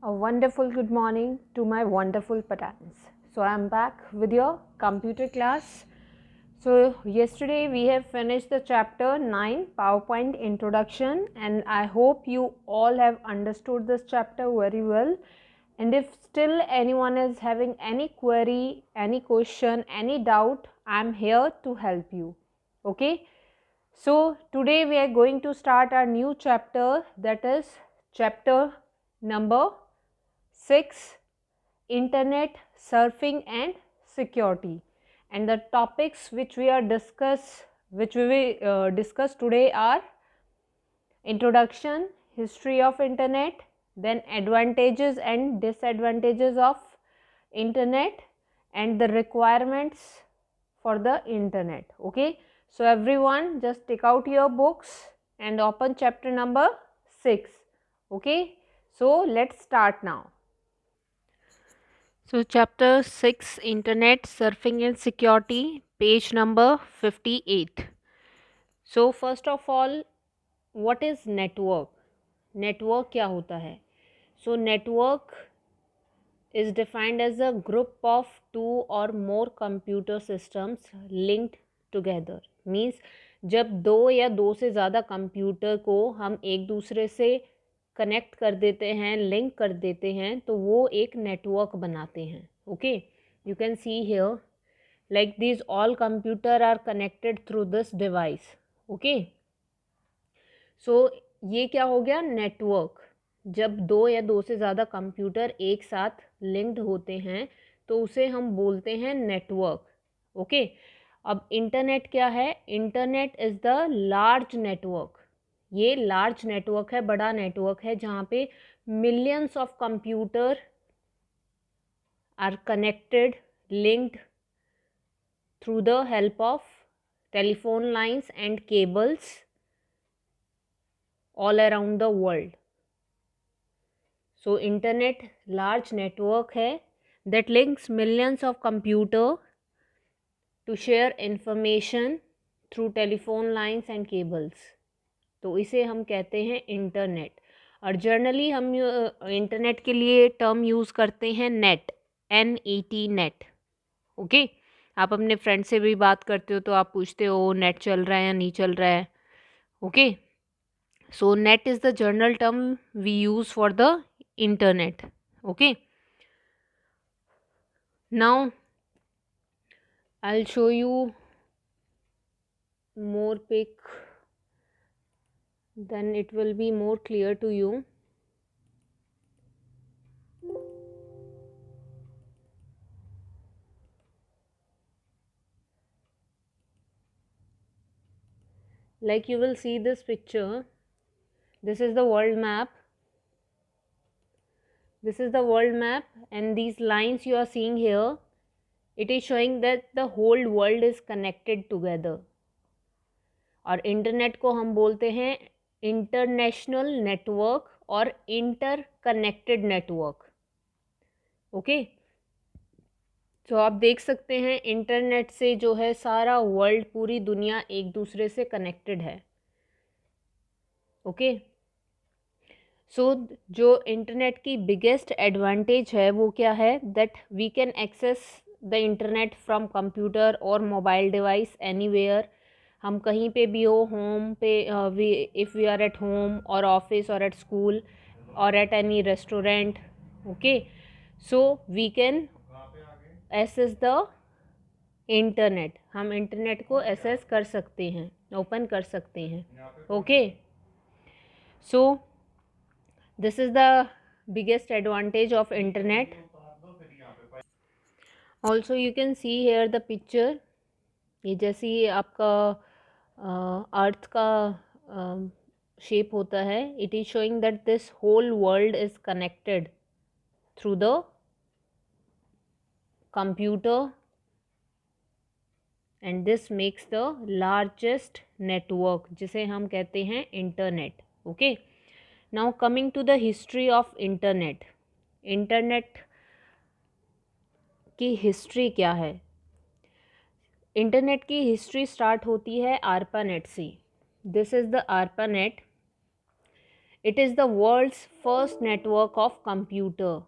A wonderful good morning to my wonderful patterns. So I am back with your computer class. So yesterday we have finished the chapter 9 PowerPoint introduction, and I hope you all have understood this chapter very well. And if still anyone is having any query, any question, any doubt, I am here to help you. Okay. So today we are going to start our new chapter, that is chapter number 6, internet surfing and security. And the topics which we will discuss today are introduction, history of internet, then advantages and disadvantages of internet, and the requirements for the internet. Okay, so everyone just take out your books and open chapter number 6. Okay, so let's start now. So chapter 6, internet surfing and security, page number 58. So first of all, what is network? Network क्या होता है? So network is defined as a group of two or more computer systems linked together. Means जब दो या दो से ज़्यादा computer को हम एक दूसरे से कनेक्ट कर देते हैं, लिंक कर देते हैं, तो वो एक नेटवर्क बनाते हैं. Okay, you can see here like these all computer are connected through this device. Okay, so ये क्या हो गया? नेटवर्क. जब दो या दो से ज़्यादा कंप्यूटर एक साथ लिंक्ड होते हैं तो उसे हम बोलते हैं नेटवर्क. ओके, अब इंटरनेट क्या है? Internet is the large network. ये लार्ज नेटवर्क है, बड़ा नेटवर्क है, जहाँ पे millions of computer are connected, linked through the help of telephone lines and cables all around the world. So internet large network है that links millions of computer to share information through telephone lines and cables. तो इसे हम कहते हैं internet. और generally हम internet के लिए टर्म यूज़ करते हैं नेट, NET नेट. ओके, आप अपने फ्रेंड से भी बात करते हो तो आप पूछते हो नेट चल रहा है या नहीं चल रहा है. Okay, so net is the general term we use for the internet. Okay, now I will show you more pic, then it will be more clear to you. Like you will see this picture, this is the world map. This is the world map, and these lines you are seeing here, it is showing that the whole world is connected together. और internet को हम बोलते हैं international network और interconnected network. Okay, तो आप देख सकते हैं इंटरनेट से जो है सारा वर्ल्ड, पूरी दुनिया एक दूसरे से कनेक्टेड है. ओके, सो जो इंटरनेट की बिगेस्ट एडवांटेज है वो क्या है? That we can access the internet from computer और मोबाइल डिवाइस एनीवेयर. हम कहीं पे भी हो, होम पे, if we are at home और ऑफिस और एट स्कूल और at any restaurant. Okay, so we can access the internet. हम इंटरनेट को एक्सेस कर सकते हैं, ओपन कर सकते हैं. Okay, so this is the biggest advantage of internet. Also you can see here the picture. ये जैसी आपका अर्थ का शेप होता है, it is showing that this whole world is connected through the computer, and this makes the largest network, जिसे हम कहते हैं internet. Okay, now coming to the history of internet. Internet की हिस्ट्री क्या है? इंटरनेट की हिस्ट्री स्टार्ट होती है ARPANET से. This is the ARPANET. It is the world's first network of computer.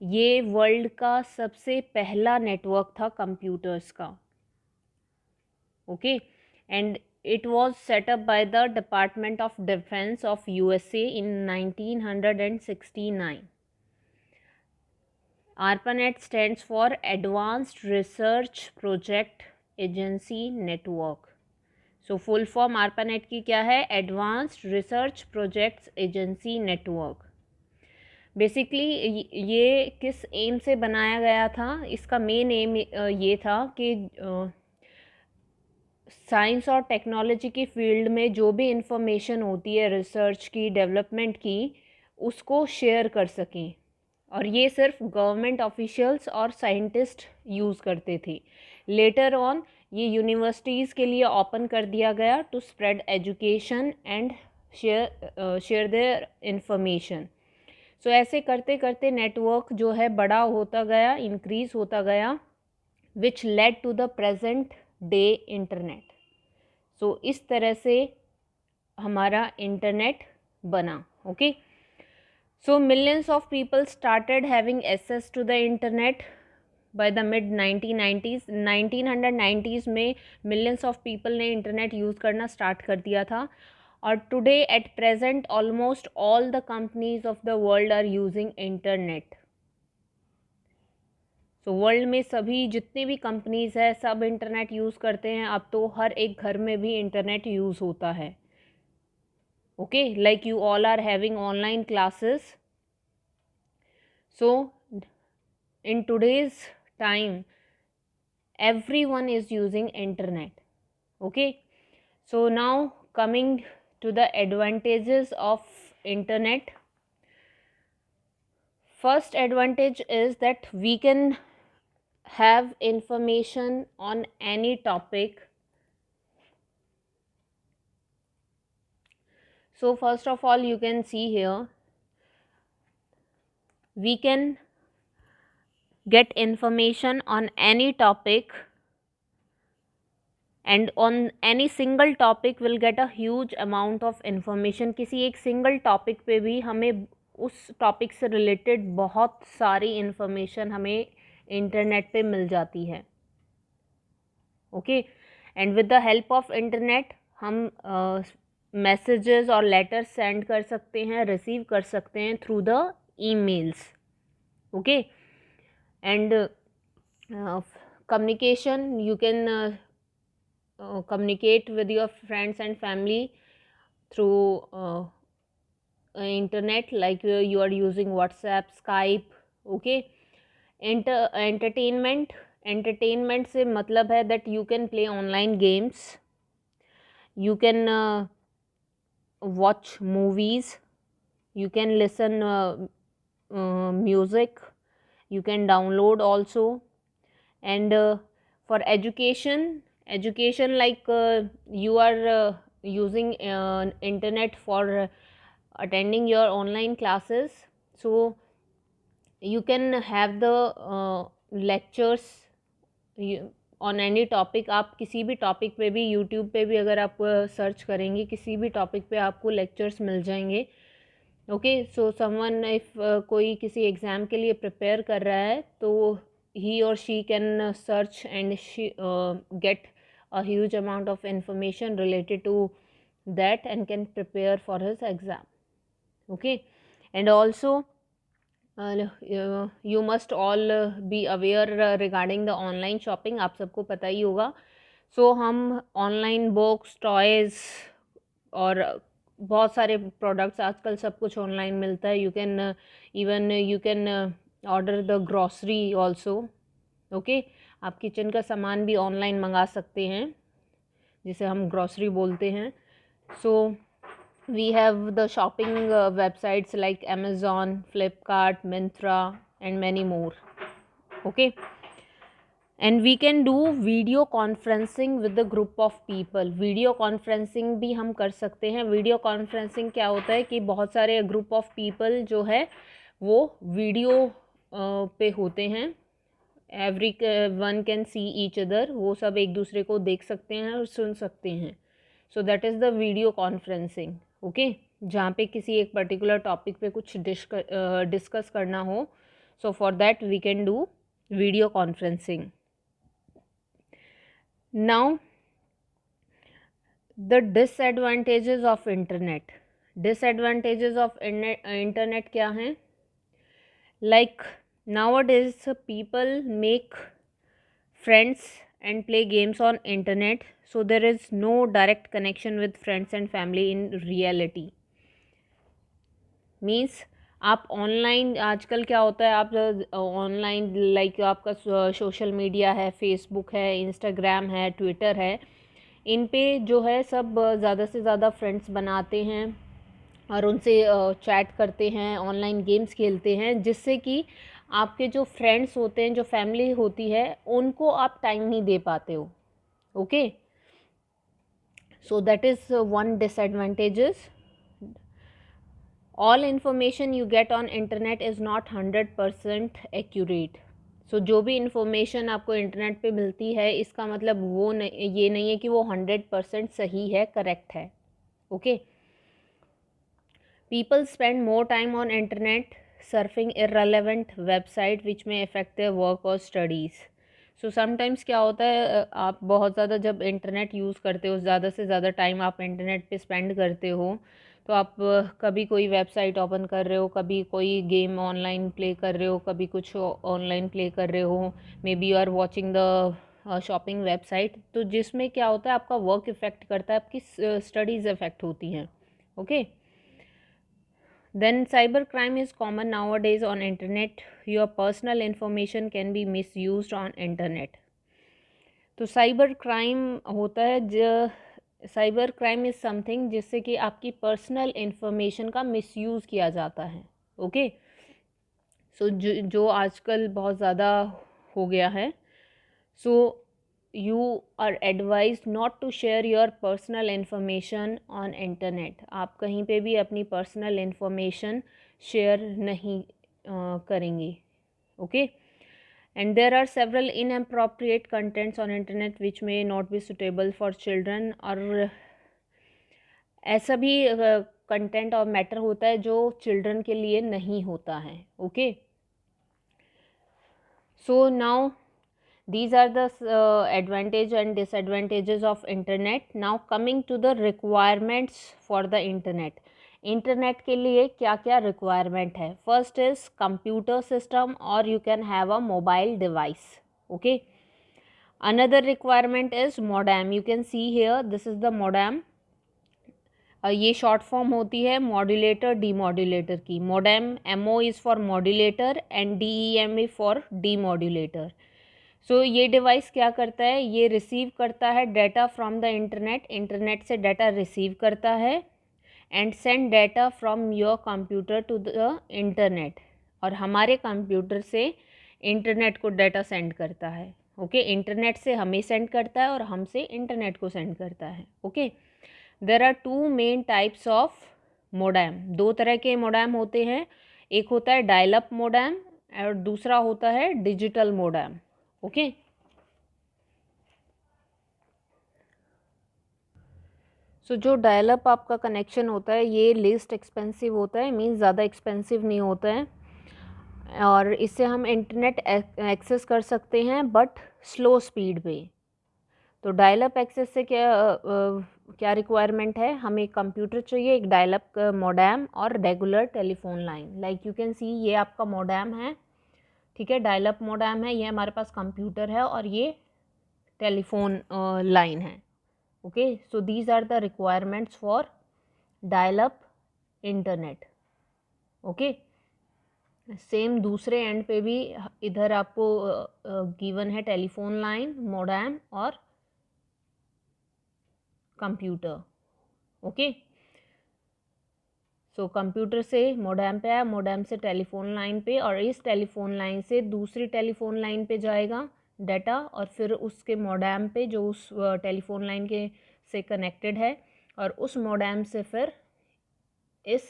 ये वर्ल्ड का सबसे पहला नेटवर्क था कंप्यूटर्स का। Okay, and it was set up by the Department of Defense of USA in 1969. ARPANET stands for Advanced Research Project Agency Network. So full form ARPANET की क्या है? Advanced Research Projects Agency Network. Basically ये किस M से बनाया गया था? इसका मेन एम ये था कि साइंस और टेक्नोलॉजी की फील्ड में जो भी इंफॉर्मेशन होती है रिसर्च की, डेवलपमेंट की, उसको शेयर कर सकें। और ये सिर्फ गवर्नमेंट ऑफिशियल्स और साइंटिस्ट यूज़ करते थे। लेटर ऑन ये यूनिवर्सिटीज़ के लिए ओपन कर दिया गया to spread education and share their information. So ऐसे करते करते नेटवर्क जो है बड़ा होता गया, इंक्रीज़ होता गया, which led to the present day internet. So इस तरह से हमारा इंटरनेट बना। Okay, so millions of people started having access to the internet by the mid 1990s। 1990s में मिलियंस ऑफ पीपल ने इंटरनेट यूज़ करना स्टार्ट कर दिया था। और today at present almost all the companies of the world are using internet. So world में सभी जितनी भी कंपनीज है सब इंटरनेट यूज़ करते हैं। अब तो हर एक घर में भी इंटरनेट यूज़ होता है। Okay, like you all are having online classes. So in today's time everyone is using internet. Okay, so now coming to the advantages of internet. First advantage is that we can have information on any topic. So first of all you can see here we can get information on any topic, and on any single topic will get a huge amount of information. किसी एक single topic पे भी हमें उस topic से related बहुत सारी information हमें इंटरनेट पे मिल जाती है। Okay, and with the help of internet हम मैसेजेस और लेटर्स सेंड कर सकते हैं, रिसीव कर सकते हैं through the emails. Okay, and communication, you can communicate with your friends and family through internet, like you are using WhatsApp, Skype. Okay, entertainment से मतलब है that you can play online games, you can watch movies, you can listen music, you can download also. And for education like you are using internet for attending your online classes, so you can have the lectures on any topic. आप किसी भी topic पे भी, YouTube पे भी अगर आप search करेंगे किसी भी टॉपिक पे आपको लेक्चर्स मिल जाएंगे। ओके, सो समवन इफ़ कोई किसी एग्ज़ाम के लिए प्रिपेयर कर रहा है तो he or she can search and she get a huge amount of information related to that and can prepare for his exam. Okay, and also you must all be aware regarding the online shopping. आप सबको पता ही होगा। सो हम online books, toys और बहुत सारे products, आजकल सब कुछ ऑनलाइन मिलता है। You can even you can order the grocery also. Okay, आप किचन का सामान भी ऑनलाइन मंगा सकते हैं जिसे हम ग्रॉसरी बोलते हैं। So we have the shopping websites like Amazon, Flipkart, Myntra and many more. Okay, and we can do video conferencing with the group of people. Video conferencing भी हम कर सकते हैं। वीडियो कॉन्फ्रेंसिंग क्या होता है कि बहुत सारे ग्रुप ऑफ पीपल जो है वो वीडियो पे होते हैं। Every one can see each other, वो सब एक दूसरे को देख सकते हैं और सुन सकते हैं। सो that is the video conferencing. Okay, जहाँ पे किसी एक पर्टिकुलर टॉपिक पे कुछ डिस्कस करना हो, so for that we can do video conferencing. Now the disadvantages of internet. Disadvantages of internet क्या हैं? Like nowadays people make friends and play games on internet, so there is no direct connection with friends and family in reality. Means आप online, आजकल क्या होता है, आप online like आपका social media है, फेसबुक है, इंस्टाग्राम है, ट्विटर है, इन पे जो है सब ज़्यादा से ज़्यादा फ्रेंड्स बनाते हैं और उनसे चैट करते हैं, ऑनलाइन गेम्स खेलते हैं, जिससे कि आपके जो फ्रेंड्स होते हैं, जो फैमिली होती है, उनको आप टाइम नहीं दे पाते हो. Okay, so that is one disadvantages. All information you get on internet is not 100% accurate. So जो भी इंफॉर्मेशन आपको इंटरनेट पे मिलती है, इसका मतलब वो ये नहीं है कि वो 100% सही है, करेक्ट है. Okay, people spend more time on internet surfing irrelevant website which may affect their work or studies. So sometimes क्या होता है, आप बहुत ज़्यादा जब इंटरनेट यूज़ करते हो, ज़्यादा से ज़्यादा टाइम आप इंटरनेट पे स्पेंड करते हो, तो आप कभी कोई वेबसाइट ओपन कर रहे हो, कभी कोई गेम ऑनलाइन प्ले कर रहे हो, कभी कुछ ऑनलाइन प्ले कर रहे हो, maybe you are watching the shopping website, तो जिसमें क्या होता है, आपका वर्क इफ़ेक्ट करता है, आपकी स्टडीज़ इफ़ेक्ट होती हैं. Okay, then cybercrime is common nowadays on internet. Your personal information can be misused on internet. तो साइबर क्राइम होता है, साइबर क्राइम इज़ समथिंग जिससे कि आपकी पर्सनल इंफॉर्मेशन का मिसयूज़ किया जाता है. ओके, सो जो आजकल बहुत ज़्यादा हो गया है. सो you are advised not to share your personal information on internet. आप कहीं पे भी अपनी पर्सनल इंफॉर्मेशन शेयर नहीं करेंगे. Okay, and there are several inappropriate contents on internet which may not be suitable for children. और ऐसा भी कंटेंट और मैटर होता है जो चिल्ड्रन के लिए नहीं होता है. Okay, so now these are the advantage and disadvantages of internet. Now coming to the requirements for the internet. Internet के लिए क्या क्या रिक्वायरमेंट है? फर्स्ट इज़ कंप्यूटर सिस्टम और you can have a mobile device. Okay, another requirement is modem. You can see here, this is the modem. ये short form होती है modulator demodulator की. Modem, MO is for modulator and DEM for demodulator. So ये device क्या करता है? ये receive करता है data from the internet, internet से डाटा रिसीव करता है and send data from your computer to the internet, और हमारे कंप्यूटर से इंटरनेट को डाटा सेंड करता है. ओके, इंटरनेट से हमें सेंड करता है और हमसे इंटरनेट को सेंड करता है. Okay, there are two main types of modem. दो तरह के मोडेम होते हैं, एक होता है डायल अप मोडेम और दूसरा होता है डिजिटल मोडेम. ओके, सो जो डायल अप आपका कनेक्शन होता है, ये लीस्ट एक्सपेंसिव होता है, मीन्स ज़्यादा एक्सपेंसिव नहीं होता है, और इससे हम इंटरनेट एक्सेस कर सकते हैं बट स्लो स्पीड पे. तो डायल अप एक्सेस से क्या रिक्वायरमेंट है? हमें एक कंप्यूटर चाहिए, एक डायल अप मोडेम और regular telephone line. Like you can सी, ये आपका मोडेम है, ठीक है, डायल अप मोडेम है, ये हमारे पास कंप्यूटर है और ये टेलीफोन लाइन है. Okay, so these are the requirements for dial up internet. Okay, same दूसरे एंड पे भी इधर आपको गिवन है टेलीफोन लाइन, मोडेम और कंप्यूटर. ओके, सो कंप्यूटर से मोडेम पे आया, मोडेम से टेलीफोन लाइन पे, और इस टेलीफोन लाइन से दूसरी टेलीफोन लाइन पे जाएगा डाटा, और फिर उसके मोडेम पे जो उस टेलीफोन लाइन के से कनेक्टेड है, और उस मोडेम से फिर इस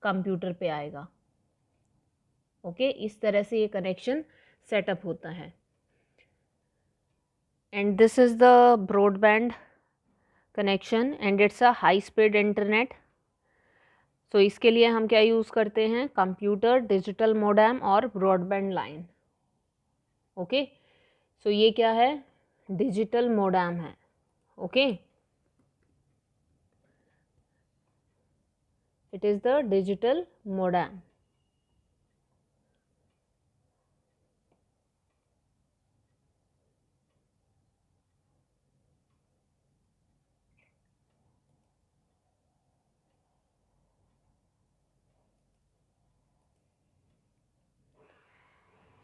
कंप्यूटर पे आएगा. ओके, इस तरह से ये कनेक्शन सेटअप होता है. And this is the broadband connection and it's a high speed internet. So इसके लिए हम क्या यूज़ करते हैं, कंप्यूटर, डिजिटल मोडेम और ब्रॉडबैंड लाइन. ओके, सो ये क्या है, डिजिटल मोडेम है. Okay, it is the digital modem.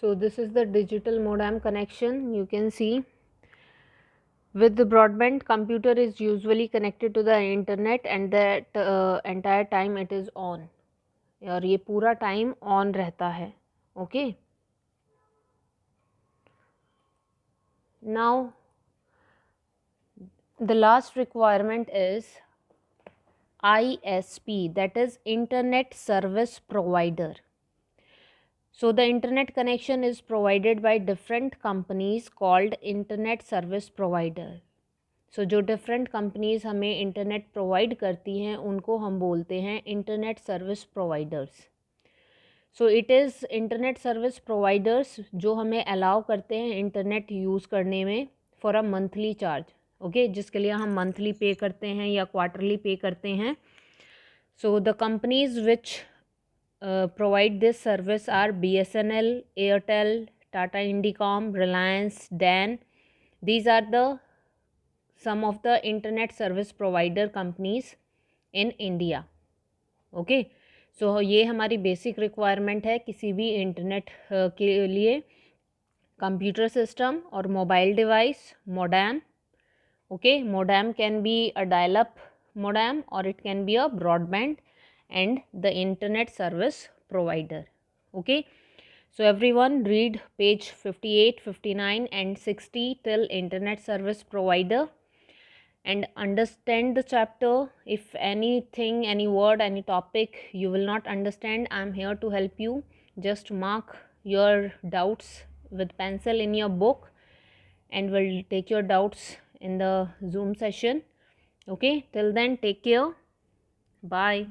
So this is the digital modem connection. You can see with the broadband, computer is usually connected to the internet and that entire time it is on. और ये पूरा time on रहता है. Okay, now the last requirement is ISP, that is Internet Service Provider. So the internet connection is provided by different companies called Internet Service Provider. So जो different companies हमें internet provide करती हैं उनको हम बोलते हैं internet service providers. So it is internet service providers जो हमें अलाउ करते हैं इंटरनेट यूज़ करने में for a monthly charge. Okay, जिसके लिए हम मंथली पे करते हैं या क्वार्टरली पे करते हैं. So the companies which provide this service are BSNL, Airtel, Tata Indicom, Reliance, then. These are the some of the internet service provider companies in India. Okay, so ये हमारी बेसिक रिक्वायरमेंट है किसी भी इंटरनेट के लिए. कंप्यूटर सिस्टम और mobile device, modem. Okay, modem can be a dial up modem और it can be a broadband and the internet service provider. Okay, so everyone read page 58, 59 and 60 till internet service provider and understand the chapter. If anything, any word, any topic you will not understand, I am here to help you. Just mark your doubts with pencil in your book and we'll take your doubts in the Zoom session. Okay, till then, take care. Bye.